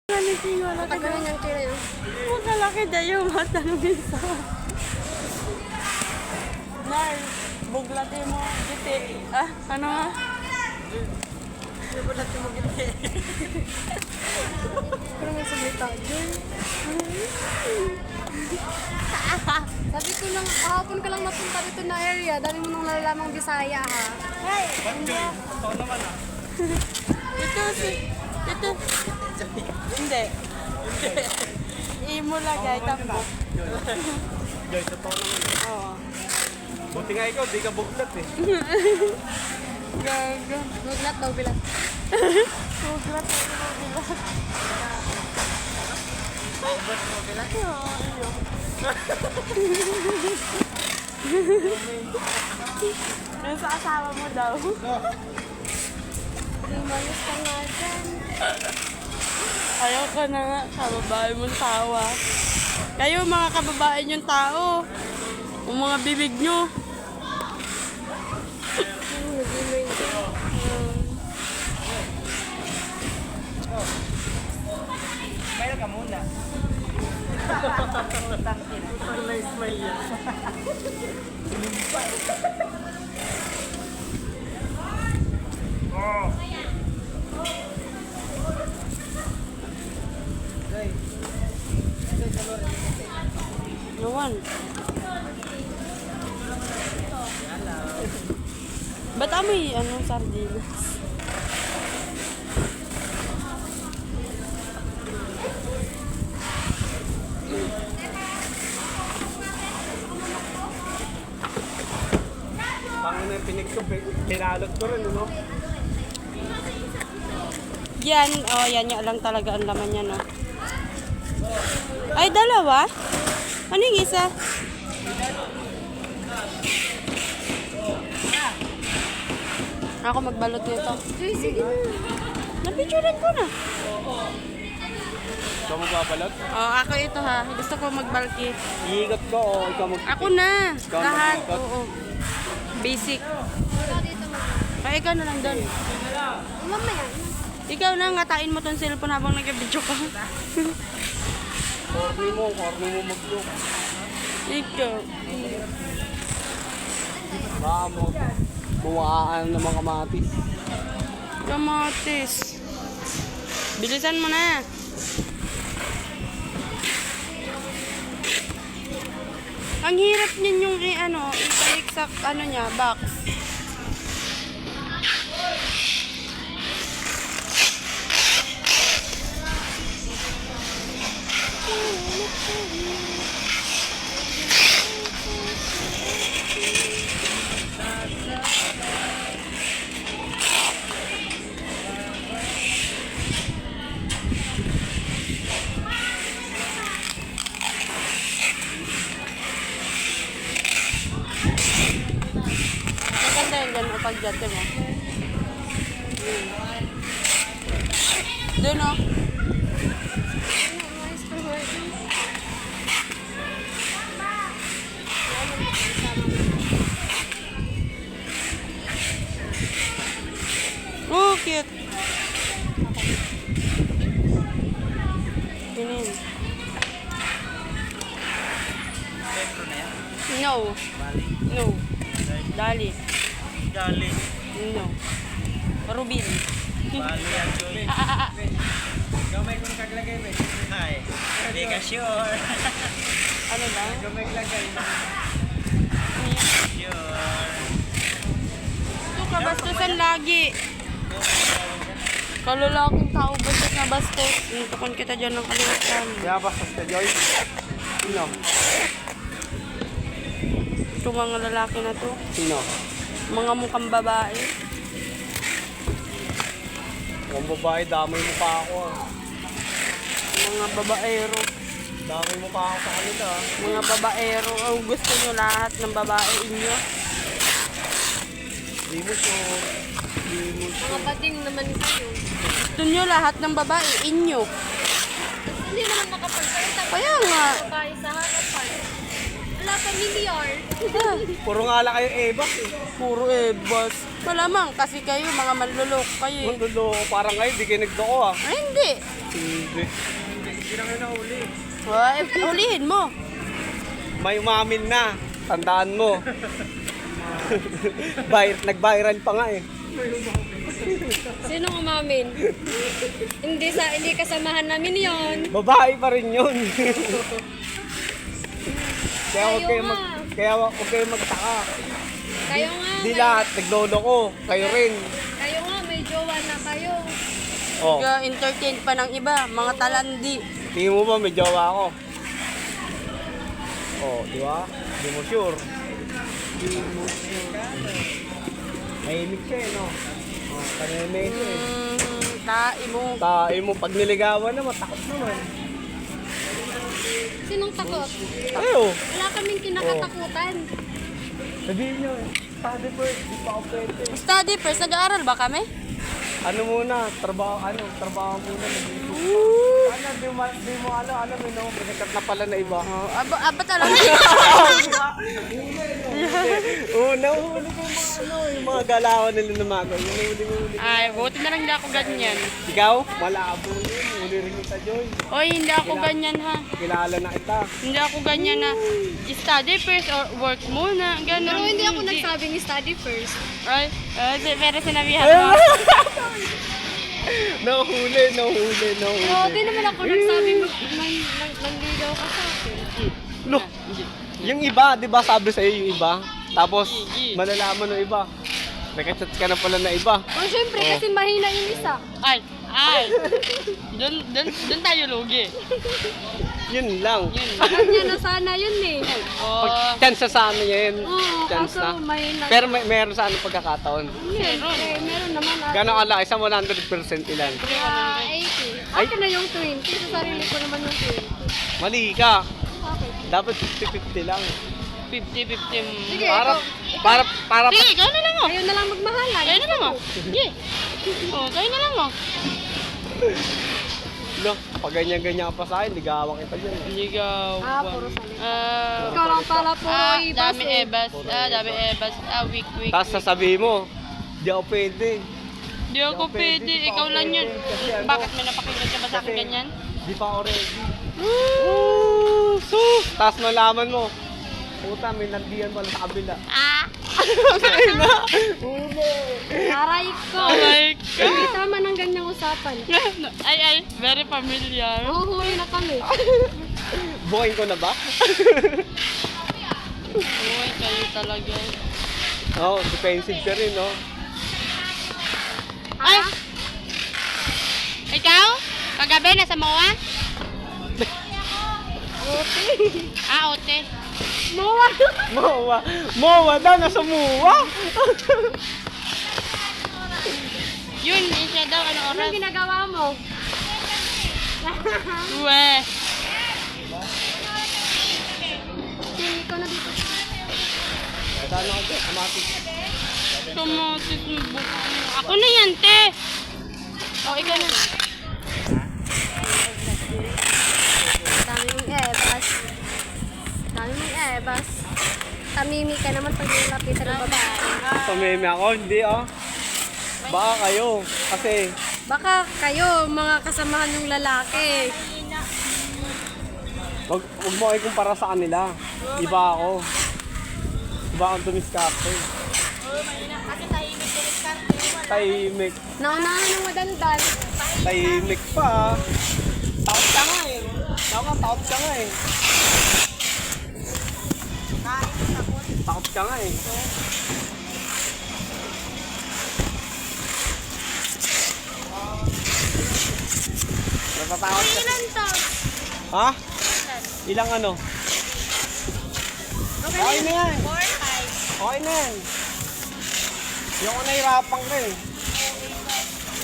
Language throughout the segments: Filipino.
Matagal niyang kira yun. Makalaki na yung mata ng isa. Nar, buglati mo, giti. Ah, ano nga? Buglati mo giti. Pero may salita dyan. Sabi ko lang, kahapon ka lang napunta dito na area. Dami mo nang nalalamang Bisaya ha. Hey! Ito naman ah. Ito. Hindi. Imo lagay, tambo. Joy, totoo naman. Oo. Buti nga ikaw, di ka buglat eh. Gago. Buglat daw bilat. Buglat. Buglat mo bilat. Yung sa asawa mo daw. Mayos ka nga dyan. Ayaw ka na nga, kababae mong tawa. Kayo mga kababae yung tao. Ang mga bibig nyo. Smile ka muna. Parang na-smile yan. Oh. Nawan. Ba't amoy sardinas? Pangin na pinig ko, pinalot ko rin, ano? Yan, yan nga lang talaga ang laman niya, no? Ay, dalawa? Ano yung isa? Ako magbalot nito. Sige na. Napicturean ko na. Ikaw magbabalot? Ako ito ha. Gusto ko magbalki. Iigot ko o ikaw Ako na. Ikaw Lahat. mag-iikot? Oo. Basic. Ikaw dito mo. Kaya ikaw na lang doon. Mamaya. Ikaw na, ngatain mo tong cellphone habang nag-video ka. corny mo mag-look. Ikaw. Baka mo, buwaan ng mga kamatis. Kamatis. Bilisan mo na. Ang hirap niyan yung ibalik sa niya, box. Maganda yan dyan, pag-jate mo. Doon, oh. Nice to work. Oh, cute. Ganun. No. No. Dali. Gali. No. Rubin. Bali yan, Joy. Ikaw may kung kaglagay ba? Ay, hindi ka sure. Ano lang? Ikaw may kaglagay. Sure. Ito kabastusan lagi. Kalulaking tao bastos na bastos. Inutukon kita dyan ng kalimutan. Kaya bastos ka, Joy? Sino? Ito mga lalaki na to. Sino? Mga mukhang babae. Ang babae, damay mo pa ako. Mga babaero. Damay mo pa ako sa kanila. Mga babaero. Oh, gusto nyo lahat ng babae inyo. Di mo sure. Di mo Mga sure. bading naman kayo. Gusto nyo lahat ng babae inyo. Hindi naman nakapagsalita. Kaya nga. Babae sa harapan. Wala pa million. Puro nga lang kayo ebak eh. Puro ebas. Malamang kasi kayo, mga manlulok kayo eh. Mundo, parang ngayon, di kayo nagdoko ah. Ay, hindi. Hindi. Hindi na kayo nahuli. Ay, hulihin mo. May umamin na. Tandaan mo. Nag-viral pa nga eh. Sinong umamin? Hindi kasamahan namin yon. Babae pa rin yun. Kaya huwag kayo magtaka. Kayo nga. Di lahat, naglolo ko. Kayo rin. Kayo nga, may jowa na kayo. Oh, Entertain pa ng iba, mga talandi. tingin mo ba may jowa ako? Oh, di ba? Di mo sure. Mahimik siya eh, no? Oh, kaneme siya eh. Tae mo. Tayo mo, pag niligawan na, matakot naman. Sinong takot? Ayo! Wala kaming kinakatakutan. Sabihin nyo eh. Study first, di pa ako pwede. Study first, nag-aaral ba kami? Ano muna, trabaho muna. Ano, di mo alam eh, no? Magkakat na pala na iba. Oh, ba't alam Nahuli ko yung mga galawan nila na mga huli. Ay, buti na lang hindi ako ganyan. Ikaw, malabo yun. Huli rin kita, Joy. Oy, hindi ako ganyan ha. Kilala na kita. Hindi ako ganyan na study first or work muna. Ganun. Pero hindi ako nagsabing study first. Ay, pero sinabihan mo. Nahuli. Grabe naman ako nagsabing nangligaw ka sa akin. Look, yung iba, di ba sabi sa'yo yung iba? Tapos, malalaman ng iba. Nakachat ka na pala na iba. Oh, syempre, kasi mahina yung isa. Ay. Doon tayo lugi. Yun lang. Yun. Kanya na sana yun eh. Oh, Chance sa ano yan. Oo, Chance kaso na. mahina. Pero meron sa ano pagkakataon. Siyempre, meron naman. Gano'ng kalaki? Sa 100% ilan? 80. Akin na yung 20. Sa sarili ko naman yung 20. Mali ka. Okay. Dapat 50-50 lang. 50-50. Sige, Para Sige, gawin na lang mo. kayo na lang magmahalan. Gawin na lang mo. Sige. Oh, gawin na lang mo. Look, pag ganyan-ganyan ka pa sa akin, ligawan kita dyan. Ligaw. Puro salita. Ah, Ikaw lang pala puro ibas dami eh. ebas. Dami ebas. Weak. Tapos sasabihin mo, di ako pwede. Di ako pwede. Ikaw lang yun. Bakit may napakinggan ka ba sa akin ganyan? Di pa ako ready. Tapos malaman mo, puta, may nandiyan pala sa kabila. Aray ko. Aray ko. Tama ng ganyang usapan. Ay, very familiar. Mahuhuli na kami. Bukain ko na ba? Uy, kayo talaga. Oo, defensive ka rin, no? Ay! Ikaw? Kagabi nasa MOA? Ote. Mawa. Mowa daw, nasa Mowa! Yun, siya daw, ano oras? Anong ginagawa mo? Uwe. Hindi ko na dito. Saan ako dyan? Amatis. Kamatis mo buka. Ako na yan, te! O, ikaw na. Dami mong ebas. Tamimi ka naman pag nilapitan ng babae. Pameme ako, hindi Baka kayo, kasi Baka kayo, mga kasamahan ng lalaki. wag mo kayo kumpara sa kanila. Iba ako. Iba akong tumiskarte. Tahimik. Naunahan ng madaldal. Tahimik pa. Takot ka nga eh. Takot ka nga eh. Takot ka nga eh. Natatakot ka. Ilan to? Ha? Ilang ano? Okay na yan. 4, 5. Okay na yan. Yung ako nahirapan ka eh.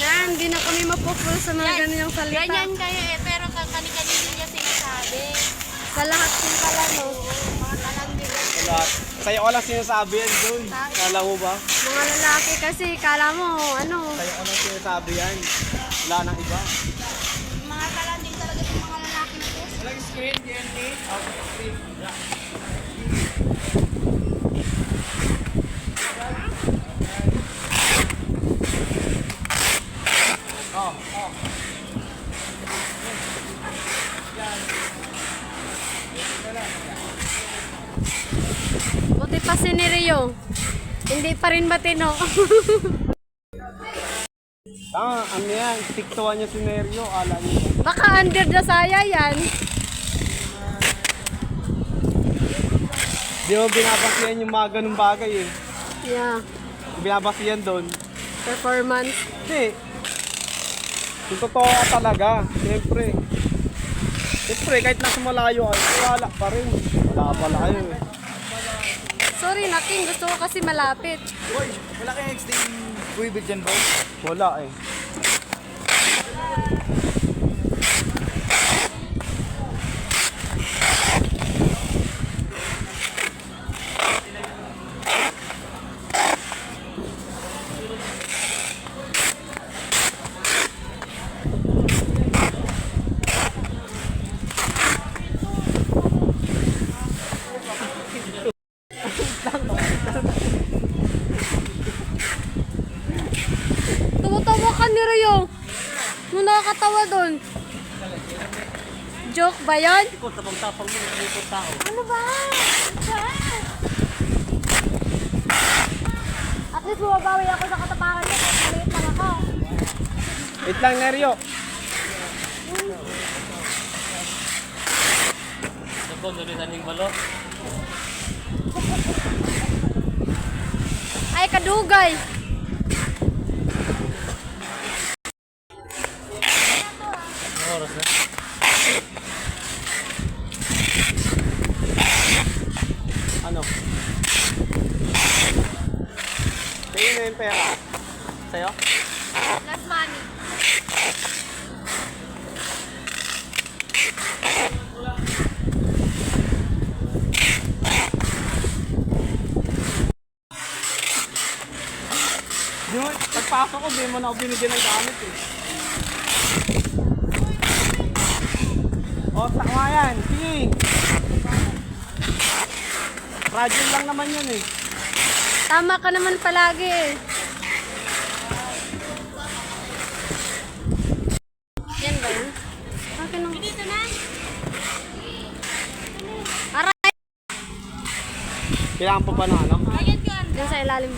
Yan, hindi na kami mapupul sa mga ganyang salita. Ganyan kayo eh, pero kani-kanino niya sinasabi. Sa lahat ng pala, no? Mga talandi lang. Wala. Sa'yo ko lang sinasabi yan, Joy. Kala mo ba? Mga lalaki kasi, kala mo, ano? Sa'yo ko lang sinasabi yan. Wala nang iba. Mga talandi talaga yung mga lalaki na to. Walang screen, GNT. Buti pa si Rio. Hindi pa rin matino. Ano yan? Tiktuan niya si Nerio. Ala niyo. Baka under the saya yan. Di mo binabasihan yung mga ganung bagay eh. Yeah. Binabasihan doon. Performance. Hindi. Yung totoo ka talaga. Siyempre. Siyempre, kahit nasa malayo ka, wala pa rin. Wala pala kayo eh. Sorry, Naking. Gusto ko kasi malapit. Boy, wala kayong XD buibil dyan, boy? Wala eh. Tawa-tawa ka ni Rio. Nung nakakatawa doon. Joke ba yan? Kung tapang-tapang mo, naglikot tao. Ano ba? At least bumabawi ako sa katapakan niya. Maliit lang ako. Wait lang, Nerio. Ay, kadugay. Ano? Sa'yo na yung pera. Sa'yo? Last money. Di mo, pagpasok ko, di mo na ako binigyan ng gamit eh. O, tama yan. Sige. Fragile lang naman yun eh. Tama ka naman palagi eh. Yan ba yan? Akin ang... Dito na. Aray! Kailangan pa ba na ano? Yan sa ilalim.